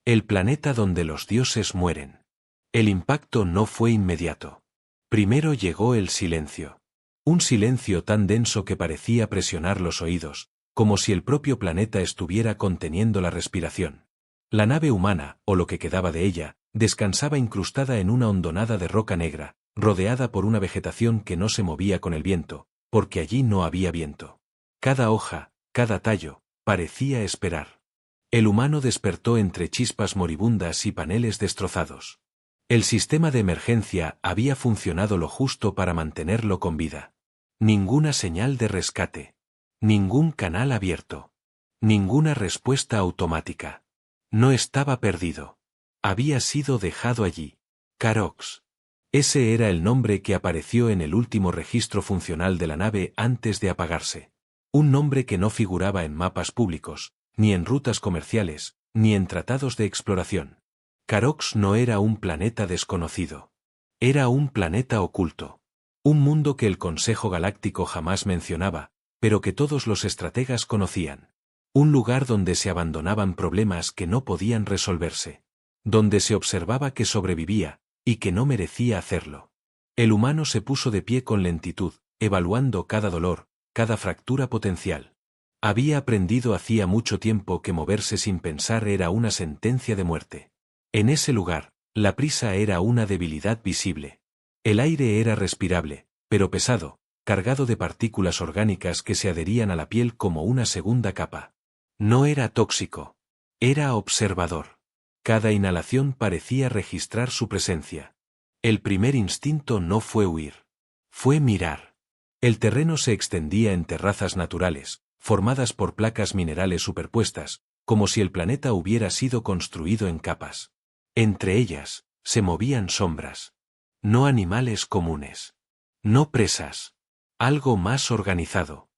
El planeta donde los dioses mueren. El impacto no fue inmediato. Primero llegó el silencio. Un silencio tan denso que parecía presionar los oídos, como si el propio planeta estuviera conteniendo la respiración. La nave humana, o lo que quedaba de ella, descansaba incrustada en una hondonada de roca negra, rodeada por una vegetación que no se movía con el viento, porque allí no había viento. Cada hoja, cada tallo, parecía esperar. El humano despertó entre chispas moribundas y paneles destrozados. El sistema de emergencia había funcionado lo justo para mantenerlo con vida. Ninguna señal de rescate. Ningún canal abierto. Ninguna respuesta automática. No estaba perdido. Había sido dejado allí. Carox. Ese era el nombre que apareció en el último registro funcional de la nave antes de apagarse. Un nombre que no figuraba en mapas públicos, ni en rutas comerciales, ni en tratados de exploración. Carox no era un planeta desconocido. Era un planeta oculto. Un mundo que el Consejo Galáctico jamás mencionaba, pero que todos los estrategas conocían. Un lugar donde se abandonaban problemas que no podían resolverse. Donde se observaba que sobrevivía, y que no merecía hacerlo. El humano se puso de pie con lentitud, evaluando cada dolor, cada fractura potencial. Había aprendido hacía mucho tiempo que moverse sin pensar era una sentencia de muerte. En ese lugar, la prisa era una debilidad visible. El aire era respirable, pero pesado, cargado de partículas orgánicas que se adherían a la piel como una segunda capa. No era tóxico. Era observador. Cada inhalación parecía registrar su presencia. El primer instinto no fue huir. Fue mirar. El terreno se extendía en terrazas naturales, formadas por placas minerales superpuestas, como si el planeta hubiera sido construido en capas. Entre ellas, se movían sombras. No animales comunes. No presas. Algo más organizado.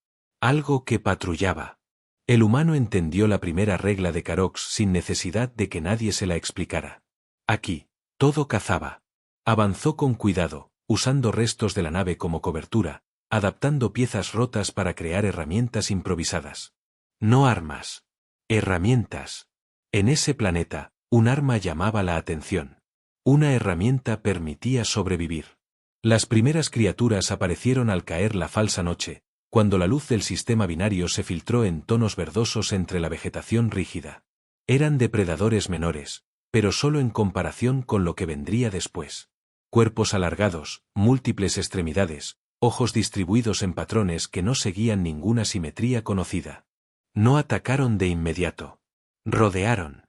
Algo que patrullaba. El humano entendió la primera regla de Carox sin necesidad de que nadie se la explicara. Aquí, todo cazaba. Avanzó con cuidado, usando restos de la nave como cobertura, adaptando piezas rotas para crear herramientas improvisadas. No armas. Herramientas. En ese planeta, un arma llamaba la atención. Una herramienta permitía sobrevivir. Las primeras criaturas aparecieron al caer la falsa noche, cuando la luz del sistema binario se filtró en tonos verdosos entre la vegetación rígida. Eran depredadores menores, pero solo en comparación con lo que vendría después. Cuerpos alargados, múltiples extremidades, ojos distribuidos en patrones que no seguían ninguna simetría conocida. No atacaron de inmediato. Rodearon.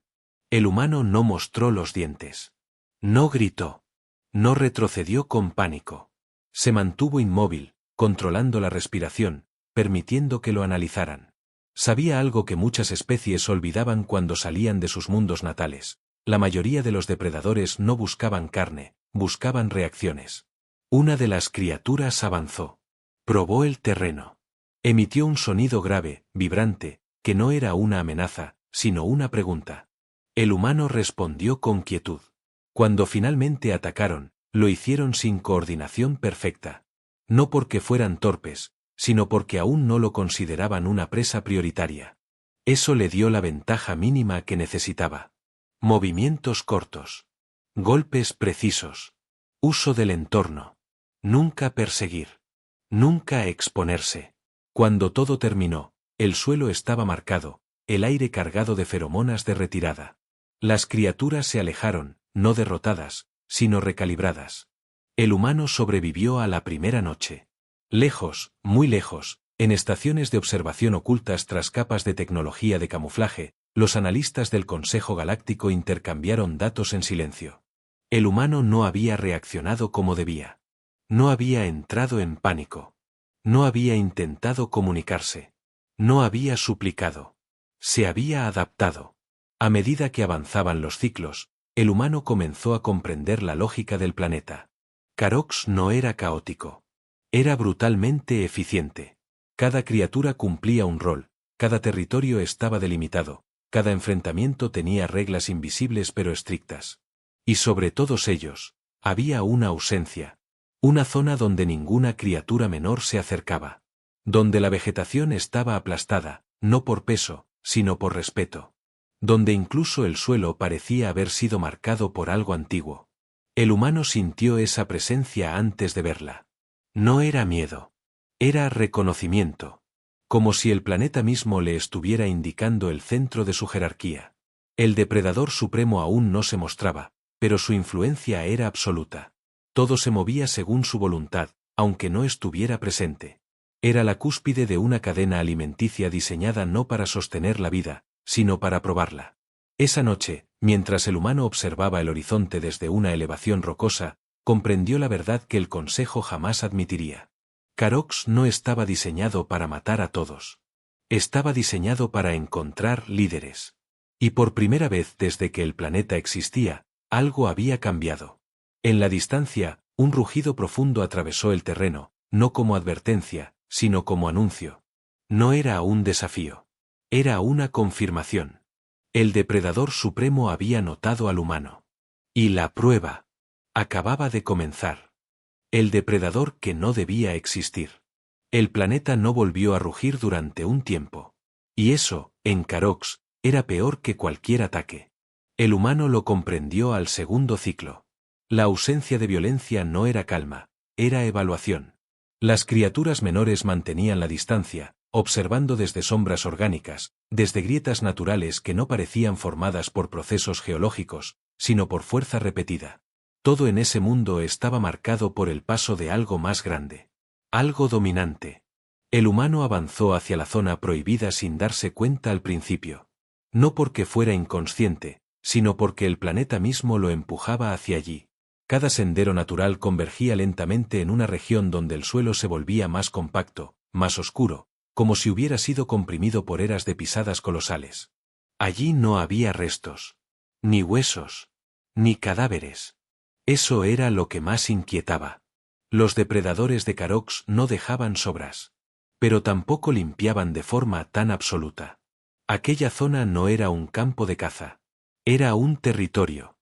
El humano no mostró los dientes. No gritó. No retrocedió con pánico. Se mantuvo inmóvil, controlando la respiración, permitiendo que lo analizaran. Sabía algo que muchas especies olvidaban cuando salían de sus mundos natales. La mayoría de los depredadores no buscaban carne, buscaban reacciones. Una de las criaturas avanzó. Probó el terreno. Emitió un sonido grave, vibrante, que no era una amenaza, sino una pregunta. El humano respondió con quietud. Cuando finalmente atacaron, lo hicieron sin coordinación perfecta. No porque fueran torpes, sino porque aún no lo consideraban una presa prioritaria. Eso le dio la ventaja mínima que necesitaba. Movimientos cortos. Golpes precisos. Uso del entorno. Nunca perseguir. Nunca exponerse. Cuando todo terminó, el suelo estaba marcado, el aire cargado de feromonas de retirada. Las criaturas se alejaron, no derrotadas, sino recalibradas. El humano sobrevivió a la primera noche. Lejos, muy lejos, en estaciones de observación ocultas tras capas de tecnología de camuflaje, los analistas del Consejo Galáctico intercambiaron datos en silencio. El humano no había reaccionado como debía. No había entrado en pánico. No había intentado comunicarse. No había suplicado. Se había adaptado. A medida que avanzaban los ciclos, el humano comenzó a comprender la lógica del planeta. Carox no era caótico. Era brutalmente eficiente. Cada criatura cumplía un rol, cada territorio estaba delimitado, cada enfrentamiento tenía reglas invisibles pero estrictas. Y sobre todos ellos, había una ausencia. Una zona donde ninguna criatura menor se acercaba. Donde la vegetación estaba aplastada, no por peso, sino por respeto. donde incluso el suelo parecía haber sido marcado por algo antiguo. El humano sintió esa presencia antes de verla. No era miedo. Era reconocimiento. Como si el planeta mismo le estuviera indicando el centro de su jerarquía. El depredador supremo aún no se mostraba, pero su influencia era absoluta. Todo se movía según su voluntad, aunque no estuviera presente. Era la cúspide de una cadena alimenticia diseñada no para sostener la vida, sino para probarla. Esa noche, mientras el humano observaba el horizonte desde una elevación rocosa, comprendió la verdad que el Consejo jamás admitiría. Carox no estaba diseñado para matar a todos. Estaba diseñado para encontrar líderes. Y por primera vez desde que el planeta existía, algo había cambiado. En la distancia, un rugido profundo atravesó el terreno, no como advertencia, sino como anuncio. No era un desafío. Era una confirmación. El depredador supremo había notado al humano. Y la prueba acababa de comenzar. El depredador que no debía existir. El planeta no volvió a rugir durante un tiempo. Y eso, en Carox, era peor que cualquier ataque. El humano lo comprendió al segundo ciclo. La ausencia de violencia no era calma, era evaluación. Las criaturas menores mantenían la distancia, observando desde sombras orgánicas, desde grietas naturales que no parecían formadas por procesos geológicos, sino por fuerza repetida. Todo en ese mundo estaba marcado por el paso de algo más grande. Algo dominante. El humano avanzó hacia la zona prohibida sin darse cuenta al principio. No porque fuera inconsciente, sino porque el planeta mismo lo empujaba hacia allí. Cada sendero natural convergía lentamente en una región donde el suelo se volvía más compacto, más oscuro, como si hubiera sido comprimido por eras de pisadas colosales. Allí no había restos, ni huesos, ni cadáveres. Eso era lo que más inquietaba. Los depredadores de Carox no dejaban sobras. Pero tampoco limpiaban de forma tan absoluta. Aquella zona no era un campo de caza. Era un territorio.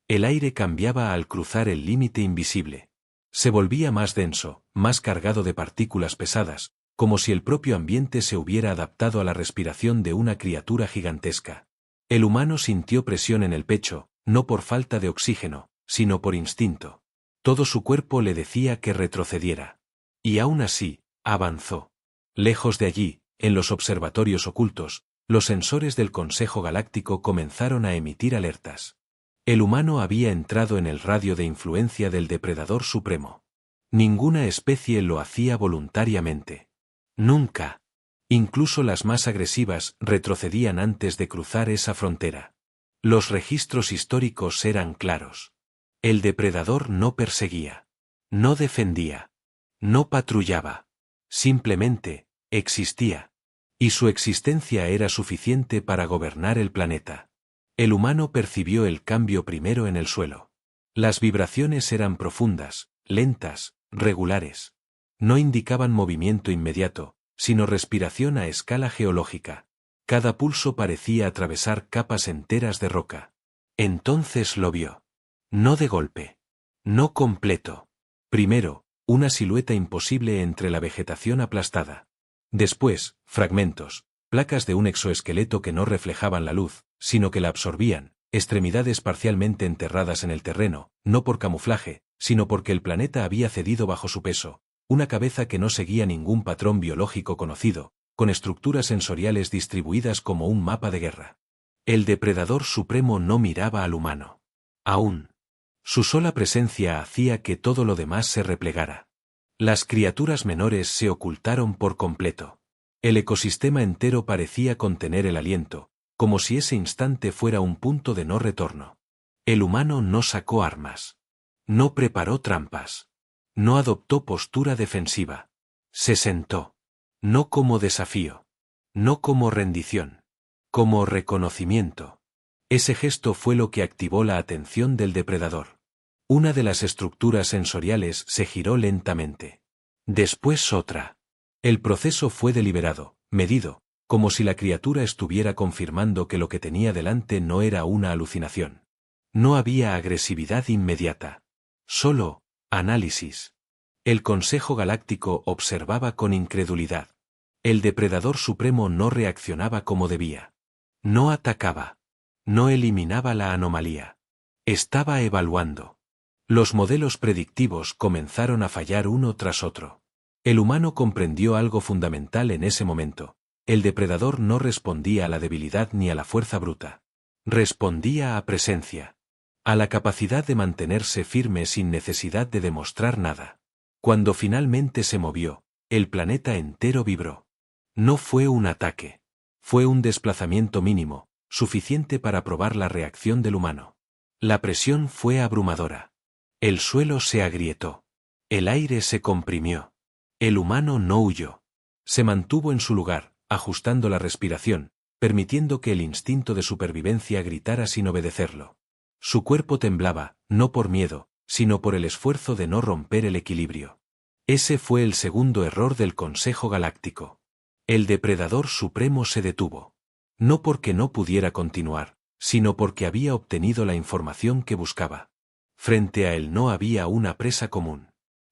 El aire cambiaba al cruzar el límite invisible. Se volvía más denso, más cargado de partículas pesadas, como si el propio ambiente se hubiera adaptado a la respiración de una criatura gigantesca. El humano sintió presión en el pecho, no por falta de oxígeno, sino por instinto. Todo su cuerpo le decía que retrocediera. Y aún así, avanzó. Lejos de allí, en los observatorios ocultos, los sensores del Consejo Galáctico comenzaron a emitir alertas. El humano había entrado en el radio de influencia del depredador supremo. Ninguna especie lo hacía voluntariamente. Nunca. Incluso las más agresivas retrocedían antes de cruzar esa frontera. Los registros históricos eran claros. El depredador no perseguía. No defendía. No patrullaba. Simplemente, existía. Y su existencia era suficiente para gobernar el planeta. El humano percibió el cambio primero en el suelo. Las vibraciones eran profundas, lentas, regulares. No indicaban movimiento inmediato, sino respiración a escala geológica. Cada pulso parecía atravesar capas enteras de roca. Entonces lo vio. No de golpe. No completo. Primero, una silueta imposible entre la vegetación aplastada. Después, fragmentos, placas de un exoesqueleto que no reflejaban la luz, sino que la absorbían, extremidades parcialmente enterradas en el terreno, no por camuflaje, sino porque el planeta había cedido bajo su peso, una cabeza que no seguía ningún patrón biológico conocido, con estructuras sensoriales distribuidas como un mapa de guerra. El depredador supremo no miraba al humano. Aún. Su sola presencia hacía que todo lo demás se replegara. Las criaturas menores se ocultaron por completo. El ecosistema entero parecía contener el aliento, como si ese instante fuera un punto de no retorno. El humano no sacó armas. No preparó trampas. No adoptó postura defensiva. Se sentó. No como desafío. No como rendición. Como reconocimiento. Ese gesto fue lo que activó la atención del depredador. Una de las estructuras sensoriales se giró lentamente. Después otra. El proceso fue deliberado, medido, como si la criatura estuviera confirmando que lo que tenía delante no era una alucinación. No había agresividad inmediata. Solo, análisis. El Consejo Galáctico observaba con incredulidad. El depredador supremo no reaccionaba como debía. No atacaba. No eliminaba la anomalía. Estaba evaluando. Los modelos predictivos comenzaron a fallar uno tras otro. El humano comprendió algo fundamental en ese momento. El depredador no respondía a la debilidad ni a la fuerza bruta. Respondía a presencia. A la capacidad de mantenerse firme sin necesidad de demostrar nada. Cuando finalmente se movió, el planeta entero vibró. No fue un ataque. Fue un desplazamiento mínimo, suficiente para probar la reacción del humano. La presión fue abrumadora. El suelo se agrietó. El aire se comprimió. El humano no huyó. Se mantuvo en su lugar, ajustando la respiración, permitiendo que el instinto de supervivencia gritara sin obedecerlo. Su cuerpo temblaba, no por miedo, sino por el esfuerzo de no romper el equilibrio. Ese fue el segundo error del Consejo Galáctico. El depredador supremo se detuvo. No porque no pudiera continuar, sino porque había obtenido la información que buscaba. Frente a él no había una presa común.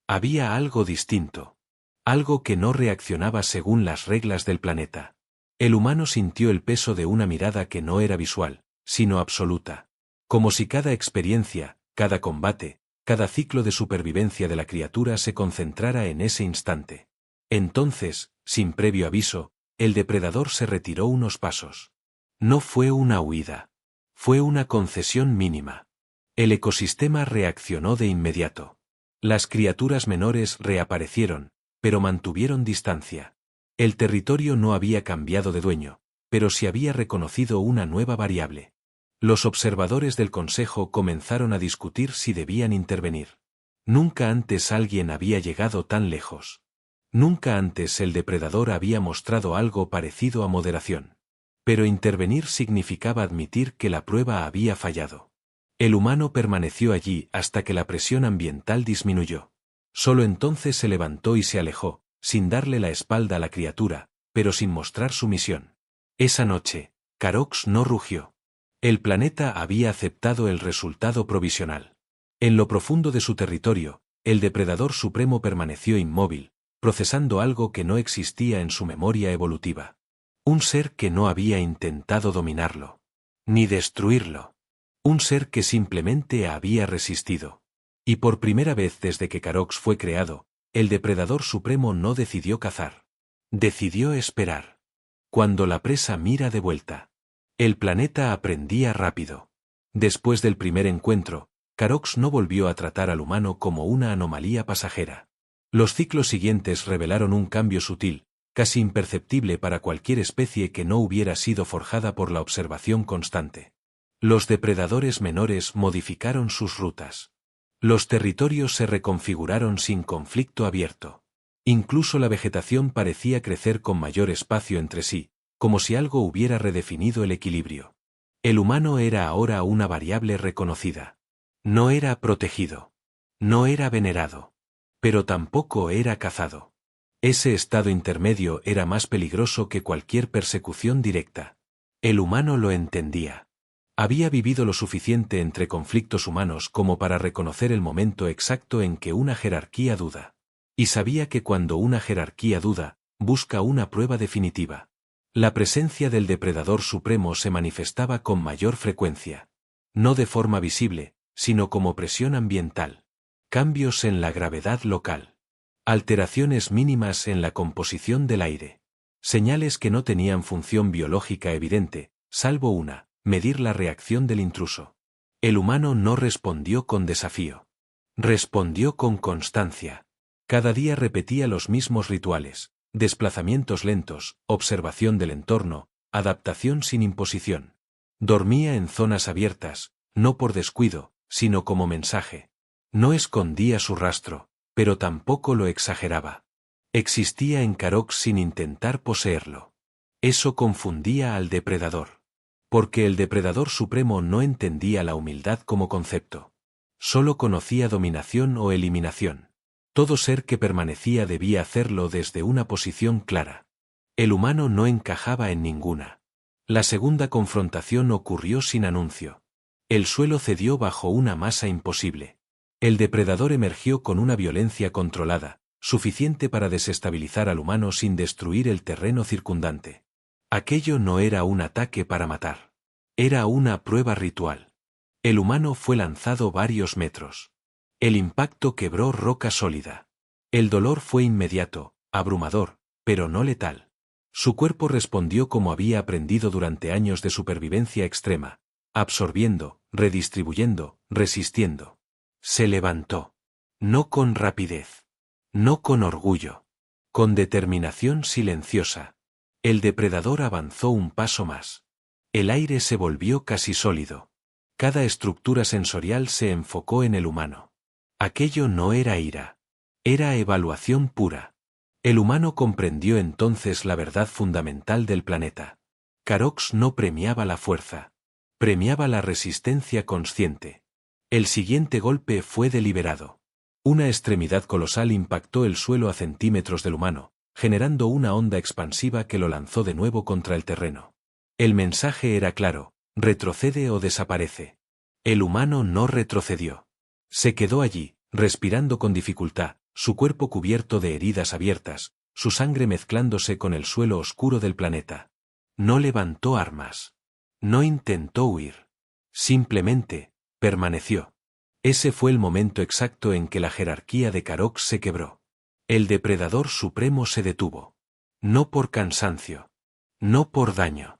Había algo distinto. Algo que no reaccionaba según las reglas del planeta. El humano sintió el peso de una mirada que no era visual, sino absoluta. Como si cada experiencia, cada combate, cada ciclo de supervivencia de la criatura se concentrara en ese instante. Entonces, sin previo aviso, el depredador se retiró unos pasos. No fue una huida. Fue una concesión mínima. El ecosistema reaccionó de inmediato. Las criaturas menores reaparecieron, pero mantuvieron distancia. El territorio no había cambiado de dueño, pero sí había reconocido una nueva variable. Los observadores del Consejo comenzaron a discutir si debían intervenir. Nunca antes alguien había llegado tan lejos. Nunca antes el depredador había mostrado algo parecido a moderación. Pero intervenir significaba admitir que la prueba había fallado. El humano permaneció allí hasta que la presión ambiental disminuyó. Solo entonces se levantó y se alejó, sin darle la espalda a la criatura, pero sin mostrar sumisión. Esa noche, Carox no rugió. El planeta había aceptado el resultado provisional. En lo profundo de su territorio, el depredador supremo permaneció inmóvil, procesando algo que no existía en su memoria evolutiva. Un ser que no había intentado dominarlo. Ni destruirlo. Un ser que simplemente había resistido. Y por primera vez desde que Carox fue creado, el depredador supremo no decidió cazar. Decidió esperar. Cuando la presa mira de vuelta. El planeta aprendía rápido. Después del primer encuentro, Carox no volvió a tratar al humano como una anomalía pasajera. Los ciclos siguientes revelaron un cambio sutil, casi imperceptible para cualquier especie que no hubiera sido forjada por la observación constante. Los depredadores menores modificaron sus rutas. Los territorios se reconfiguraron sin conflicto abierto. Incluso la vegetación parecía crecer con mayor espacio entre sí, como si algo hubiera redefinido el equilibrio. El humano era ahora una variable reconocida. No era protegido. No era venerado. Pero tampoco era cazado. Ese estado intermedio era más peligroso que cualquier persecución directa. El humano lo entendía. Había vivido lo suficiente entre conflictos humanos como para reconocer el momento exacto en que una jerarquía duda. Y sabía que cuando una jerarquía duda, busca una prueba definitiva. La presencia del depredador supremo se manifestaba con mayor frecuencia. No de forma visible, sino como presión ambiental. Cambios en la gravedad local. Alteraciones mínimas en la composición del aire. Señales que no tenían función biológica evidente, salvo una, medir la reacción del intruso. El humano no respondió con desafío. Respondió con constancia. Cada día repetía los mismos rituales. Desplazamientos lentos, observación del entorno, adaptación sin imposición. Dormía en zonas abiertas, no por descuido, sino como mensaje. No escondía su rastro, pero tampoco lo exageraba. Existía en Carox sin intentar poseerlo. Eso confundía al depredador. Porque el depredador supremo no entendía la humildad como concepto. Solo conocía dominación o eliminación. Todo ser que permanecía debía hacerlo desde una posición clara. El humano no encajaba en ninguna. La segunda confrontación ocurrió sin anuncio. El suelo cedió bajo una masa imposible. El depredador emergió con una violencia controlada, suficiente para desestabilizar al humano sin destruir el terreno circundante. Aquello no era un ataque para matar. Era una prueba ritual. El humano fue lanzado varios metros. El impacto quebró roca sólida. El dolor fue inmediato, abrumador, pero no letal. Su cuerpo respondió como había aprendido durante años de supervivencia extrema, absorbiendo, redistribuyendo, resistiendo. Se levantó. No con rapidez. No con orgullo. Con determinación silenciosa. El depredador avanzó un paso más. El aire se volvió casi sólido. Cada estructura sensorial se enfocó en el humano. Aquello no era ira. Era evaluación pura. El humano comprendió entonces la verdad fundamental del planeta. Carox no premiaba la fuerza. Premiaba la resistencia consciente. El siguiente golpe fue deliberado. Una extremidad colosal impactó el suelo a centímetros del humano, generando una onda expansiva que lo lanzó de nuevo contra el terreno. El mensaje era claro: retrocede o desaparece. El humano no retrocedió. Se quedó allí, respirando con dificultad, su cuerpo cubierto de heridas abiertas, su sangre mezclándose con el suelo oscuro del planeta. No levantó armas. No intentó huir. Simplemente, permaneció. Ese fue el momento exacto en que la jerarquía de Carox se quebró. El depredador supremo se detuvo. No por cansancio. No por daño.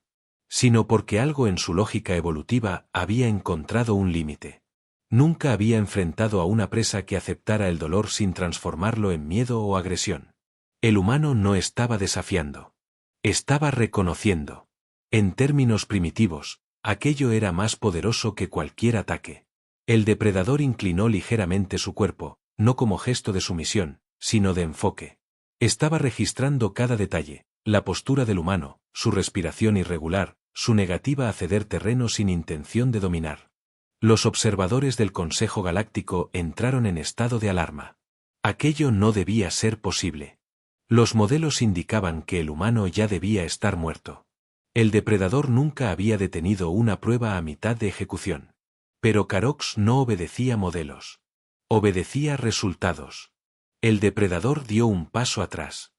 Sino porque algo en su lógica evolutiva había encontrado un límite. Nunca había enfrentado a una presa que aceptara el dolor sin transformarlo en miedo o agresión. El humano no estaba desafiando. Estaba reconociendo. En términos primitivos, aquello era más poderoso que cualquier ataque. El depredador inclinó ligeramente su cuerpo, no como gesto de sumisión, sino de enfoque. Estaba registrando cada detalle: la postura del humano, su respiración irregular, su negativa a ceder terreno sin intención de dominar. Los observadores del Consejo Galáctico entraron en estado de alarma. Aquello no debía ser posible. Los modelos indicaban que el humano ya debía estar muerto. El depredador nunca había detenido una prueba a mitad de ejecución. Pero Carox no obedecía modelos. Obedecía resultados. El depredador dio un paso atrás.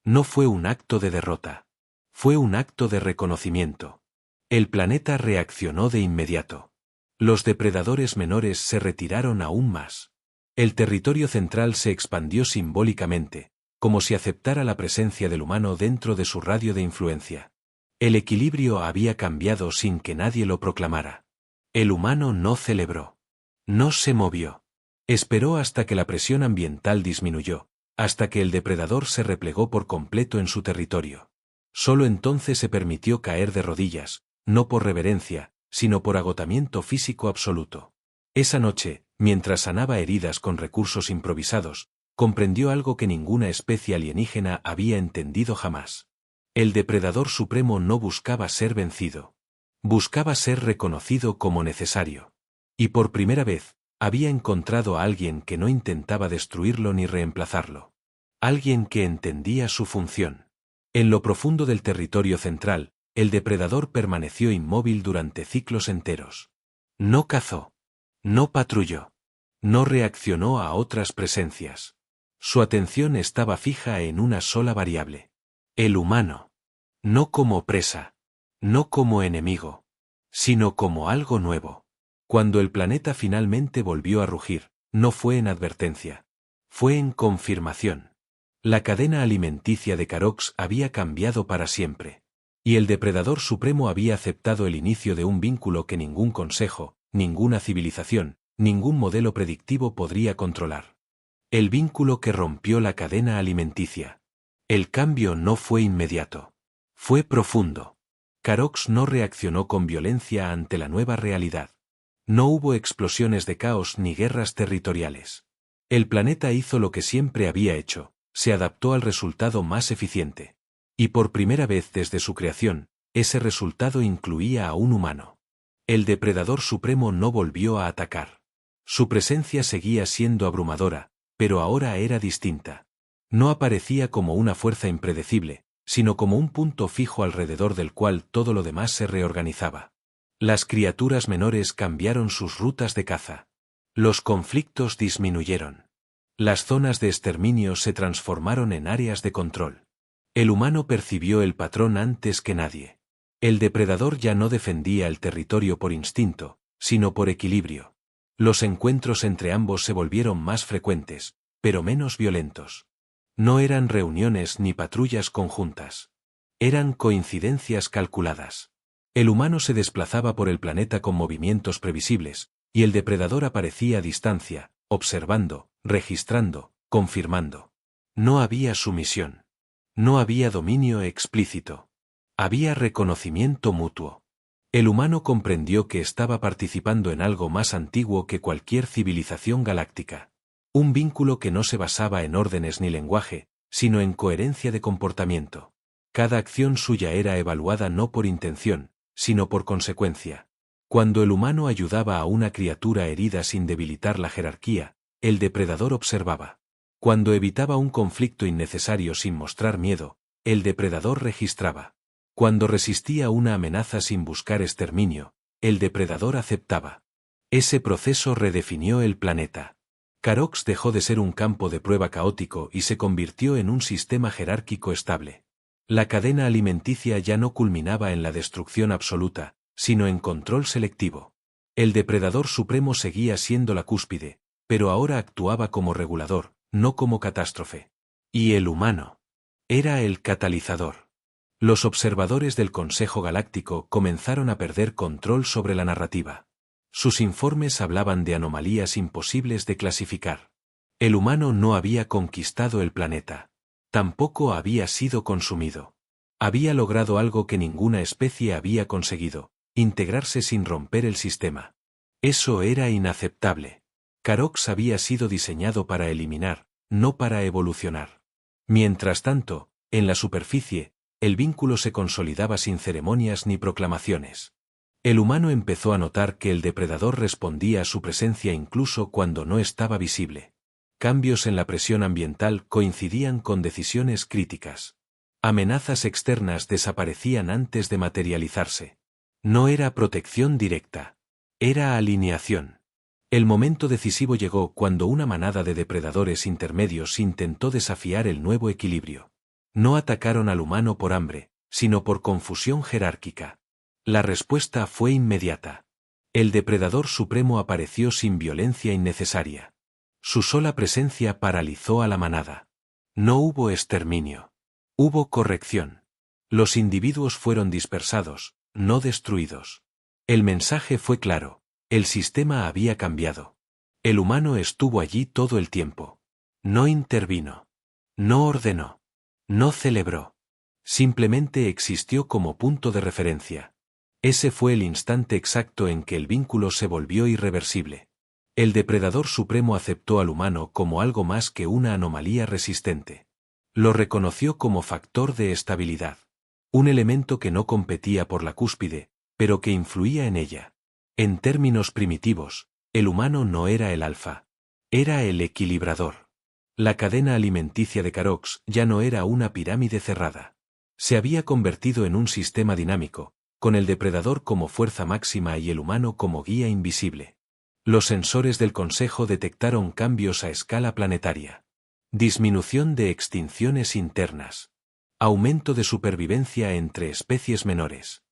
No fue un acto de derrota. Fue un acto de reconocimiento. El planeta reaccionó de inmediato. Los depredadores menores se retiraron aún más. El territorio central se expandió simbólicamente, como si aceptara la presencia del humano dentro de su radio de influencia. El equilibrio había cambiado sin que nadie lo proclamara. El humano no celebró. No se movió. Esperó hasta que la presión ambiental disminuyó, hasta que el depredador se replegó por completo en su territorio. Solo entonces se permitió caer de rodillas, no por reverencia, sino por agotamiento físico absoluto. Esa noche, mientras sanaba heridas con recursos improvisados, comprendió algo que ninguna especie alienígena había entendido jamás. El depredador supremo no buscaba ser vencido. Buscaba ser reconocido como necesario. Y por primera vez, había encontrado a alguien que no intentaba destruirlo ni reemplazarlo. Alguien que entendía su función. En lo profundo del territorio central, el depredador permaneció inmóvil durante ciclos enteros. No cazó. No patrulló. No reaccionó a otras presencias. Su atención estaba fija en una sola variable. El humano. No como presa. No como enemigo. Sino como algo nuevo. Cuando el planeta finalmente volvió a rugir, no fue en advertencia. Fue en confirmación. La cadena alimenticia de Carox había cambiado para siempre. Y el depredador supremo había aceptado el inicio de un vínculo que ningún consejo, ninguna civilización, ningún modelo predictivo podría controlar. El vínculo que rompió la cadena alimenticia. El cambio no fue inmediato. Fue profundo. Carox no reaccionó con violencia ante la nueva realidad. No hubo explosiones de caos ni guerras territoriales. El planeta hizo lo que siempre había hecho: se adaptó al resultado más eficiente. Y por primera vez desde su creación, ese resultado incluía a un humano. El depredador supremo no volvió a atacar. Su presencia seguía siendo abrumadora, pero ahora era distinta. No aparecía como una fuerza impredecible, sino como un punto fijo alrededor del cual todo lo demás se reorganizaba. Las criaturas menores cambiaron sus rutas de caza. Los conflictos disminuyeron. Las zonas de exterminio se transformaron en áreas de control. El humano percibió el patrón antes que nadie. El depredador ya no defendía el territorio por instinto, sino por equilibrio. Los encuentros entre ambos se volvieron más frecuentes, pero menos violentos. No eran reuniones ni patrullas conjuntas. Eran coincidencias calculadas. El humano se desplazaba por el planeta con movimientos previsibles, y el depredador aparecía a distancia, observando, registrando, confirmando. No había sumisión. No había dominio explícito. Había reconocimiento mutuo. El humano comprendió que estaba participando en algo más antiguo que cualquier civilización galáctica. Un vínculo que no se basaba en órdenes ni lenguaje, sino en coherencia de comportamiento. Cada acción suya era evaluada no por intención, sino por consecuencia. Cuando el humano ayudaba a una criatura herida sin debilitar la jerarquía, el depredador observaba. Cuando evitaba un conflicto innecesario sin mostrar miedo, el depredador registraba. Cuando resistía una amenaza sin buscar exterminio, el depredador aceptaba. Ese proceso redefinió el planeta. Carox dejó de ser un campo de prueba caótico y se convirtió en un sistema jerárquico estable. La cadena alimenticia ya no culminaba en la destrucción absoluta, sino en control selectivo. El depredador supremo seguía siendo la cúspide, pero ahora actuaba como regulador, no como catástrofe. Y el humano era el catalizador. Los observadores del Consejo Galáctico comenzaron a perder control sobre la narrativa. Sus informes hablaban de anomalías imposibles de clasificar. El humano no había conquistado el planeta. Tampoco había sido consumido. Había logrado algo que ninguna especie había conseguido, integrarse sin romper el sistema. Eso era inaceptable. Carox había sido diseñado para eliminar, no para evolucionar. Mientras tanto, en la superficie, el vínculo se consolidaba sin ceremonias ni proclamaciones. El humano empezó a notar que el depredador respondía a su presencia incluso cuando no estaba visible. Cambios en la presión ambiental coincidían con decisiones críticas. Amenazas externas desaparecían antes de materializarse. No era protección directa. Era alineación. El momento decisivo llegó cuando una manada de depredadores intermedios intentó desafiar el nuevo equilibrio. No atacaron al humano por hambre, sino por confusión jerárquica. La respuesta fue inmediata. El depredador supremo apareció sin violencia innecesaria. Su sola presencia paralizó a la manada. No hubo exterminio. Hubo corrección. Los individuos fueron dispersados, no destruidos. El mensaje fue claro. El sistema había cambiado. El humano estuvo allí todo el tiempo. No intervino. No ordenó. No celebró. Simplemente existió como punto de referencia. Ese fue el instante exacto en que el vínculo se volvió irreversible. El depredador supremo aceptó al humano como algo más que una anomalía resistente. Lo reconoció como factor de estabilidad. Un elemento que no competía por la cúspide, pero que influía en ella. En términos primitivos, el humano no era el alfa. Era el equilibrador. La cadena alimenticia de Carox ya no era una pirámide cerrada. Se había convertido en un sistema dinámico, con el depredador como fuerza máxima y el humano como guía invisible. Los sensores del Consejo detectaron cambios a escala planetaria. Disminución de extinciones internas. Aumento de supervivencia entre especies menores.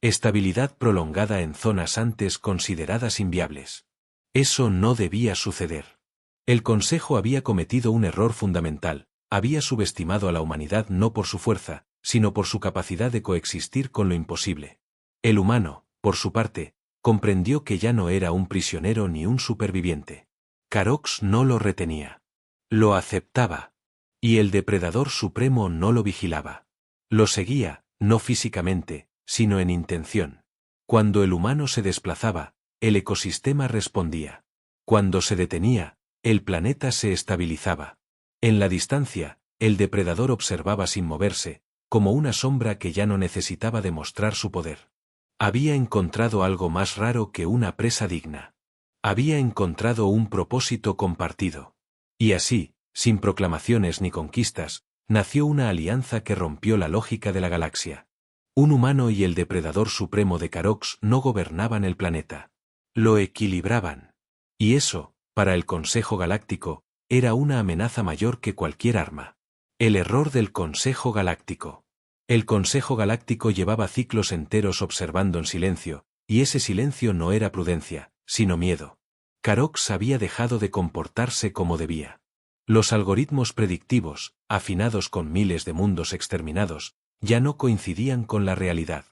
Estabilidad prolongada en zonas antes consideradas inviables. Eso no debía suceder. El Consejo había cometido un error fundamental, había subestimado a la humanidad no por su fuerza, sino por su capacidad de coexistir con lo imposible. El humano, por su parte, comprendió que ya no era un prisionero ni un superviviente. Carox no lo retenía. Lo aceptaba. Y el depredador supremo no lo vigilaba. Lo seguía, no físicamente, sino en intención. Cuando el humano se desplazaba, el ecosistema respondía. Cuando se detenía, el planeta se estabilizaba. En la distancia, el depredador observaba sin moverse, como una sombra que ya no necesitaba demostrar su poder. Había encontrado algo más raro que una presa digna. Había encontrado un propósito compartido. Y así, sin proclamaciones ni conquistas, nació una alianza que rompió la lógica de la galaxia. Un humano y el depredador supremo de Carox no gobernaban el planeta. Lo equilibraban. Y eso, para el Consejo Galáctico, era una amenaza mayor que cualquier arma. El error del Consejo Galáctico. El Consejo Galáctico llevaba ciclos enteros observando en silencio, y ese silencio no era prudencia, sino miedo. Carox había dejado de comportarse como debía. Los algoritmos predictivos, afinados con miles de mundos exterminados, ya no coincidían con la realidad.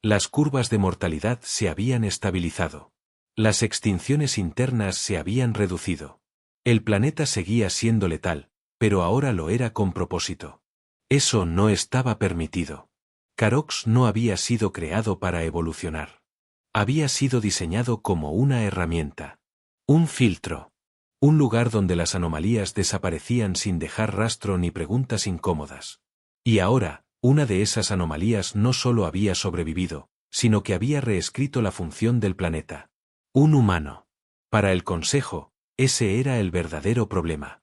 Las curvas de mortalidad se habían estabilizado. Las extinciones internas se habían reducido. El planeta seguía siendo letal, pero ahora lo era con propósito. Eso no estaba permitido. Carox no había sido creado para evolucionar. Había sido diseñado como una herramienta. Un filtro. Un lugar donde las anomalías desaparecían sin dejar rastro ni preguntas incómodas. Y ahora, una de esas anomalías no solo había sobrevivido, sino que había reescrito la función del planeta. Un humano. Para el Consejo, ese era el verdadero problema.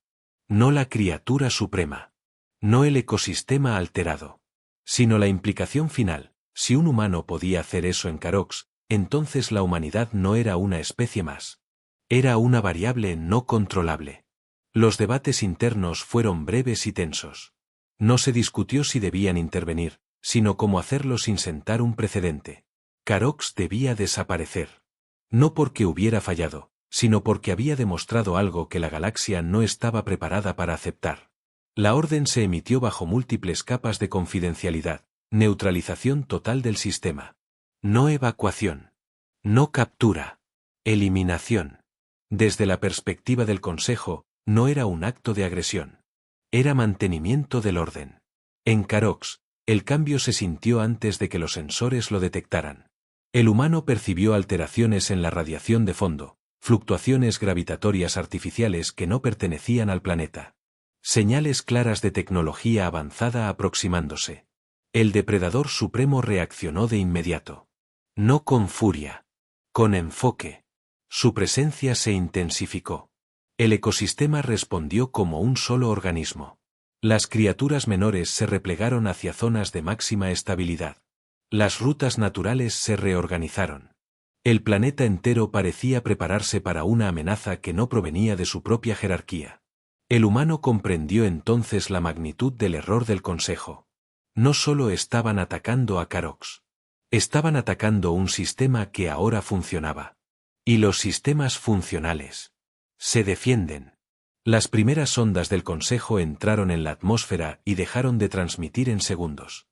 No la criatura suprema. No el ecosistema alterado. Sino la implicación final. Si un humano podía hacer eso en Carox, entonces la humanidad no era una especie más. Era una variable no controlable. Los debates internos fueron breves y tensos. No se discutió si debían intervenir, sino cómo hacerlo sin sentar un precedente. Carox debía desaparecer. No porque hubiera fallado, sino porque había demostrado algo que la galaxia no estaba preparada para aceptar. La orden se emitió bajo múltiples capas de confidencialidad, neutralización total del sistema. No evacuación. No captura. Eliminación. Desde la perspectiva del Consejo, no era un acto de agresión. Era mantenimiento del orden. En Carox, el cambio se sintió antes de que los sensores lo detectaran. El humano percibió alteraciones en la radiación de fondo, fluctuaciones gravitatorias artificiales que no pertenecían al planeta. Señales claras de tecnología avanzada aproximándose. El depredador supremo reaccionó de inmediato. No con furia. Con enfoque. Su presencia se intensificó. El ecosistema respondió como un solo organismo. Las criaturas menores se replegaron hacia zonas de máxima estabilidad. Las rutas naturales se reorganizaron. El planeta entero parecía prepararse para una amenaza que no provenía de su propia jerarquía. El humano comprendió entonces la magnitud del error del Consejo. No solo estaban atacando a Carox. Estaban atacando un sistema que ahora funcionaba. Y los sistemas funcionales se defienden. Las primeras ondas del Consejo entraron en la atmósfera y dejaron de transmitir en segundos.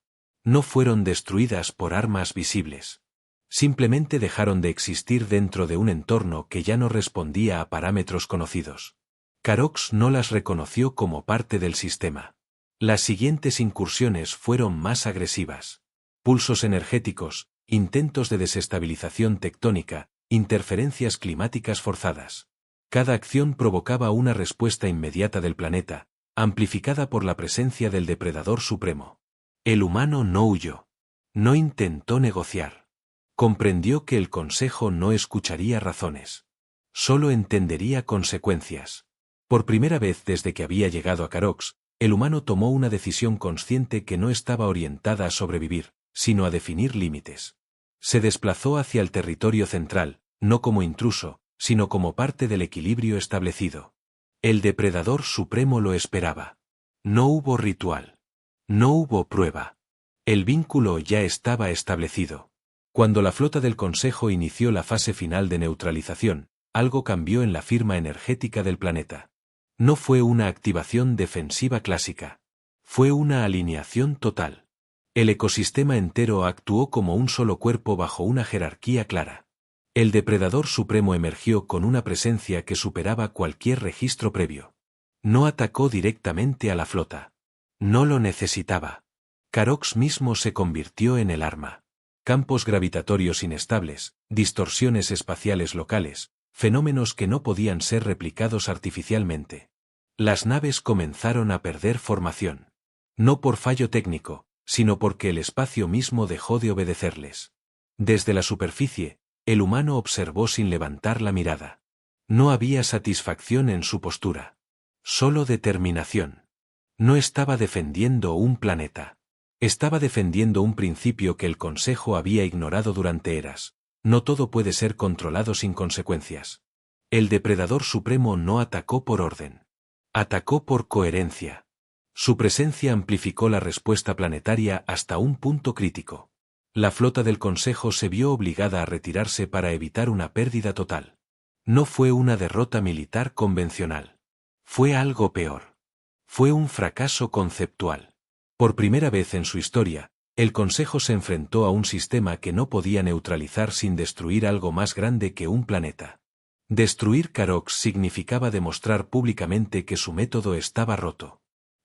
No fueron destruidas por armas visibles. Simplemente dejaron de existir dentro de un entorno que ya no respondía a parámetros conocidos. Carox no las reconoció como parte del sistema. Las siguientes incursiones fueron más agresivas. Pulsos energéticos, intentos de desestabilización tectónica, interferencias climáticas forzadas. Cada acción provocaba una respuesta inmediata del planeta, amplificada por la presencia del depredador supremo. El humano no huyó. No intentó negociar. Comprendió que el Consejo no escucharía razones. Solo entendería consecuencias. Por primera vez desde que había llegado a Carox, el humano tomó una decisión consciente que no estaba orientada a sobrevivir, sino a definir límites. Se desplazó hacia el territorio central, no como intruso, sino como parte del equilibrio establecido. El depredador supremo lo esperaba. No hubo ritual. No hubo prueba. El vínculo ya estaba establecido. Cuando la flota del Consejo inició la fase final de neutralización, algo cambió en la firma energética del planeta. No fue una activación defensiva clásica. Fue una alineación total. El ecosistema entero actuó como un solo cuerpo bajo una jerarquía clara. El depredador supremo emergió con una presencia que superaba cualquier registro previo. No atacó directamente a la flota. No lo necesitaba. Carox mismo se convirtió en el arma. Campos gravitatorios inestables, distorsiones espaciales locales, fenómenos que no podían ser replicados artificialmente. Las naves comenzaron a perder formación. No por fallo técnico, sino porque el espacio mismo dejó de obedecerles. Desde la superficie, el humano observó sin levantar la mirada. No había satisfacción en su postura. Solo determinación. No estaba defendiendo un planeta. Estaba defendiendo un principio que el Consejo había ignorado durante eras. No todo puede ser controlado sin consecuencias. El depredador supremo no atacó por orden. Atacó por coherencia. Su presencia amplificó la respuesta planetaria hasta un punto crítico. La flota del Consejo se vio obligada a retirarse para evitar una pérdida total. No fue una derrota militar convencional. Fue algo peor. Fue un fracaso conceptual. Por primera vez en su historia, el Consejo se enfrentó a un sistema que no podía neutralizar sin destruir algo más grande que un planeta. Destruir Carox significaba demostrar públicamente que su método estaba roto.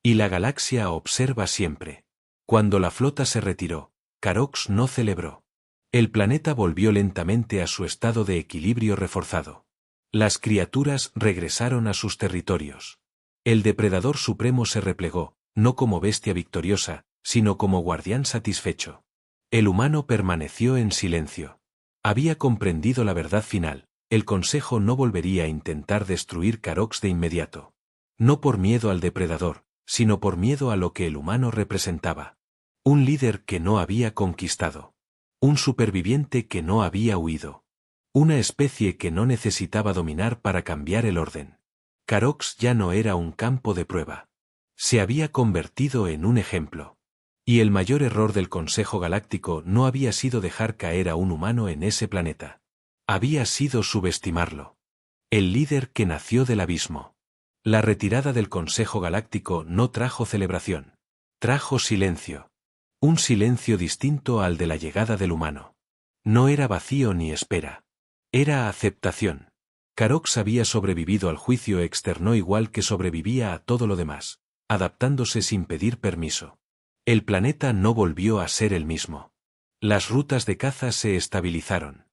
Y la galaxia observa siempre. Cuando la flota se retiró, Carox no celebró. El planeta volvió lentamente a su estado de equilibrio reforzado. Las criaturas regresaron a sus territorios. El depredador supremo se replegó, no como bestia victoriosa, sino como guardián satisfecho. El humano permaneció en silencio. Había comprendido la verdad final: el Consejo no volvería a intentar destruir Carox de inmediato. No por miedo al depredador, sino por miedo a lo que el humano representaba. Un líder que no había conquistado. Un superviviente que no había huido. Una especie que no necesitaba dominar para cambiar el orden. Carox ya no era un campo de prueba. Se había convertido en un ejemplo. Y el mayor error del Consejo Galáctico no había sido dejar caer a un humano en ese planeta. Había sido subestimarlo. El líder que nació del abismo. La retirada del Consejo Galáctico no trajo celebración. Trajo silencio. Un silencio distinto al de la llegada del humano. No era vacío ni espera. Era aceptación. Carox había sobrevivido al juicio externo igual que sobrevivía a todo lo demás, adaptándose sin pedir permiso. El planeta no volvió a ser el mismo. Las rutas de caza se estabilizaron.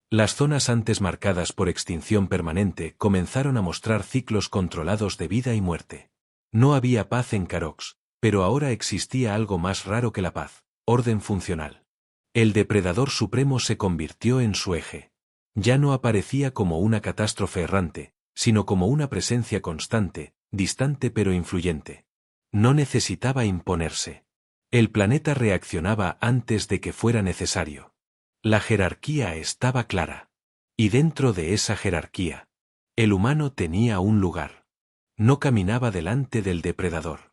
Las zonas antes marcadas por extinción permanente comenzaron a mostrar ciclos controlados de vida y muerte. No había paz en Carox, pero ahora existía algo más raro que la paz: orden funcional. El depredador supremo se convirtió en su eje. Ya no aparecía como una catástrofe errante, sino como una presencia constante, distante pero influyente. No necesitaba imponerse. El planeta reaccionaba antes de que fuera necesario. La jerarquía estaba clara. Y dentro de esa jerarquía, el humano tenía un lugar. No caminaba delante del depredador.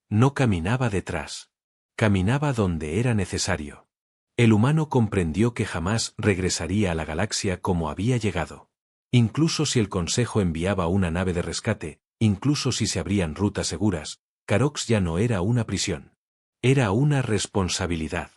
No caminaba detrás. Caminaba donde era necesario. El humano comprendió que jamás regresaría a la galaxia como había llegado. Incluso si el Consejo enviaba una nave de rescate, incluso si se abrían rutas seguras, Carox ya no era una prisión. Era una responsabilidad.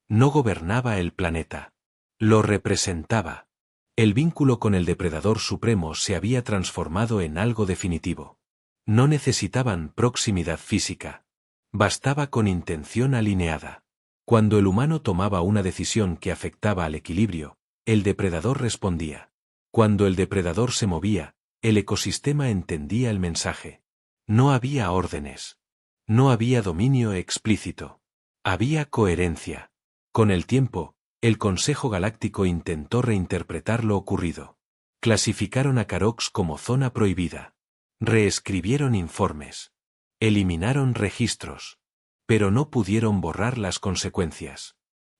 No gobernaba el planeta. Lo representaba. El vínculo con el depredador supremo se había transformado en algo definitivo. No necesitaban proximidad física. Bastaba con intención alineada. Cuando el humano tomaba una decisión que afectaba al equilibrio, el depredador respondía. Cuando el depredador se movía, el ecosistema entendía el mensaje. No había órdenes. No había dominio explícito. Había coherencia. Con el tiempo, el Consejo Galáctico intentó reinterpretar lo ocurrido. Clasificaron a Carox como zona prohibida. Reescribieron informes. Eliminaron registros. Pero no pudieron borrar las consecuencias.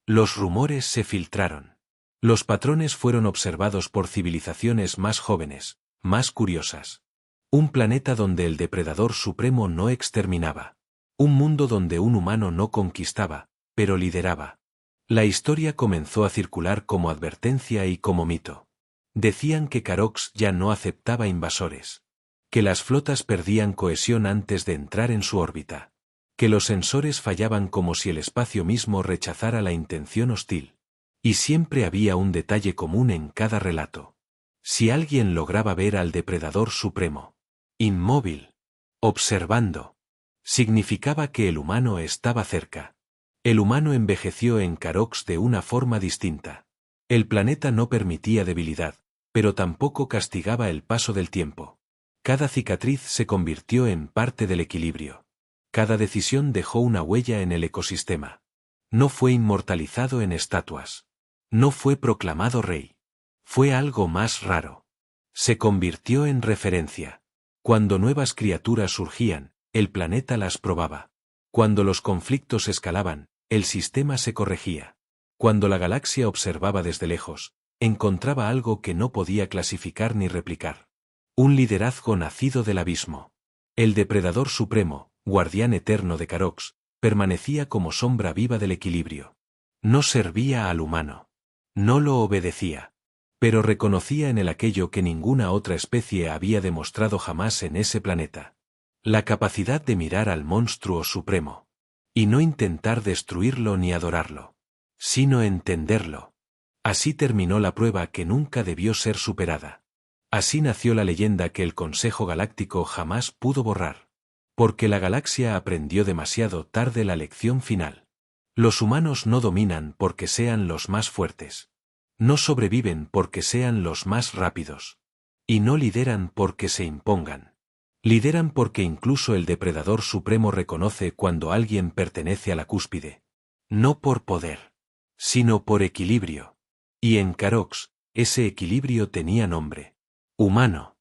Los rumores se filtraron. Los patrones fueron observados por civilizaciones más jóvenes, más curiosas. Un planeta donde el depredador supremo no exterminaba. Un mundo donde un humano no conquistaba, pero lideraba. La historia comenzó a circular como advertencia y como mito. Decían que Carox ya no aceptaba invasores. Que las flotas perdían cohesión antes de entrar en su órbita. Que los sensores fallaban como si el espacio mismo rechazara la intención hostil. Y siempre había un detalle común en cada relato. Si alguien lograba ver al depredador supremo, inmóvil, observando, significaba que el humano estaba cerca. El humano envejeció en Carox de una forma distinta. El planeta no permitía debilidad, pero tampoco castigaba el paso del tiempo. Cada cicatriz se convirtió en parte del equilibrio. Cada decisión dejó una huella en el ecosistema. No fue inmortalizado en estatuas. No fue proclamado rey. Fue algo más raro. Se convirtió en referencia. Cuando nuevas criaturas surgían, el planeta las probaba. Cuando los conflictos escalaban, el sistema se corregía. Cuando la galaxia observaba desde lejos, encontraba algo que no podía clasificar ni replicar. Un liderazgo nacido del abismo. El depredador supremo, guardián eterno de Carox, permanecía como sombra viva del equilibrio. No servía al humano. No lo obedecía. Pero reconocía en él aquello que ninguna otra especie había demostrado jamás en ese planeta. La capacidad de mirar al monstruo supremo. Y no intentar destruirlo ni adorarlo. Sino entenderlo. Así terminó la prueba que nunca debió ser superada. Así nació la leyenda que el Consejo Galáctico jamás pudo borrar. Porque la galaxia aprendió demasiado tarde la lección final. Los humanos no dominan porque sean los más fuertes. No sobreviven porque sean los más rápidos. Y no lideran porque se impongan. Lideran porque incluso el depredador supremo reconoce cuando alguien pertenece a la cúspide. No por poder, sino por equilibrio. Y en Carox, ese equilibrio tenía nombre. Humano.